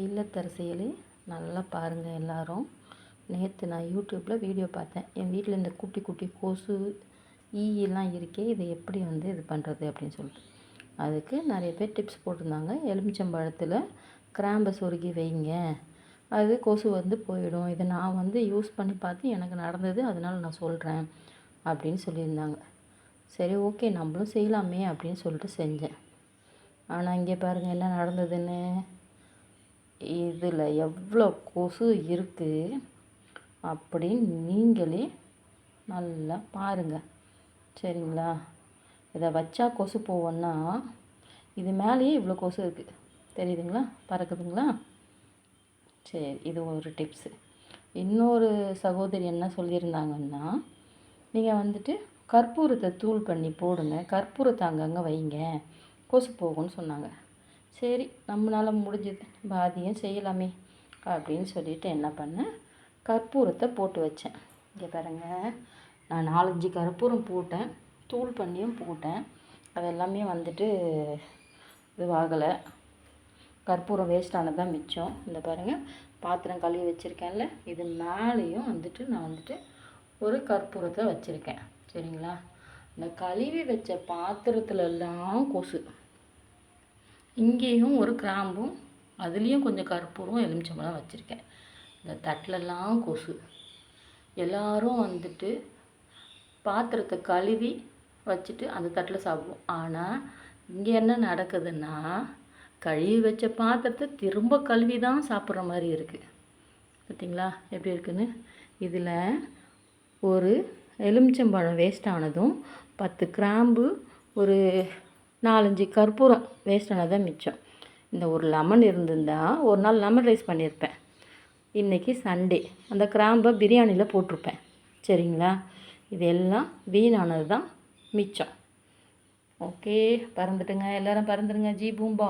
இல்லத்தரசிகளே, நல்லா பாருங்கள் எல்லோரும். நேற்று நான் யூடியூப்பில் வீடியோ பார்த்தேன். என் வீட்டில் இந்த குட்டி குட்டி கொசு ஈயெல்லாம் இருக்கே, இதை எப்படி இது பண்ணுறது அப்படின்னு சொல்லிட்டு. அதுக்கு நிறைய பேர் டிப்ஸ் போட்டிருந்தாங்க. எலுமிச்சம்பழத்தில் கிராம்பை சொருகி வைங்க, அது கொசு போயிடும். இதை நான் யூஸ் பண்ணி பார்த்து எனக்கு நடந்தது, அதனால் நான் சொல்கிறேன் அப்படின்னு சொல்லியிருந்தாங்க. சரி, ஓகே, நம்மளும் செய்யலாமே அப்படின்னு சொல்லிட்டு செஞ்சேன். ஆனால் இங்கே பாருங்கள் என்ன நடந்ததுன்னு. இதில் எவ்வளோ கொசு இருக்குது அப்படின்னு நீங்களே நல்லா பாருங்கள், சரிங்களா? இதை வச்சா கொசு போவோன்னா இது மேலேயே இவ்வளோ கொசு இருக்குது, தெரியுதுங்களா? பறக்குதுங்களா? சரி, இது ஒரு டிப்ஸு. இன்னொரு சகோதரி என்ன சொல்லியிருந்தாங்கன்னா, நீங்கள் கற்பூரத்தை தூள் பண்ணி போடுங்க, கற்பூரத்தை அங்கங்கே வைங்க, கொசு போகும்னு சொன்னாங்க. சரி, நம்மளால் முடிஞ்சது பாதியும் செய்யலாமே அப்படின்னு சொல்லிட்டு என்ன பண்ணேன், கற்பூரத்தை போட்டு வச்சேன். இங்கே பாருங்கள், நான் 4-5 கற்பூரம் போட்டேன், தூள் பண்ணியும் போட்டேன். அது எல்லாமே இதுவாகலை. கற்பூரம் வேஸ்டானது தான் மிச்சம். இந்த பாருங்கள், பாத்திரம் கழுவி வச்சுருக்கேன்ல, இது மேலேயும் நான் ஒரு கற்பூரத்தை வச்சுருக்கேன், சரிங்களா? இந்த கழுவி வச்ச பாத்திரத்துலலாம் கொசு. இங்கேயும் ஒரு கிராம்பும், அதுலேயும் கொஞ்சம் கற்பூரம் எலுமிச்சம்பழம் வச்சுருக்கேன். இந்த தட்டிலெல்லாம் கொசு. எல்லோரும் பாத்திரத்தை கழுவி வச்சுட்டு அந்த தட்டில் சாப்பிடுவோம். ஆனால் இங்கே என்ன நடக்குதுன்னா, கழுவி வச்ச பாத்திரத்தை திரும்ப கழுவி தான் சாப்பிட்ற மாதிரி இருக்குது. பார்த்தீங்களா எப்படி இருக்குன்னு? இதில் ஒரு எலுமிச்சம்பழம் வேஸ்டானதும், 10 கிராம்பு, ஒரு 4-5 கற்பூரம் வேஸ்டானதான் மிச்சம். இந்த ஒரு லெமன் இருந்திருந்தால் ஒரு நாள் லெமன் ரைஸ் பண்ணியிருப்பேன். இன்றைக்கி சண்டே, அந்த கிராம்பை பிரியாணியில் போட்டிருப்பேன், சரிங்களா? இதெல்லாம் வீணானது தான் மிச்சம். ஓகே, பறந்துட்டுங்க, எல்லோரும் பறந்துடுங்க. ஜி பூம்பா.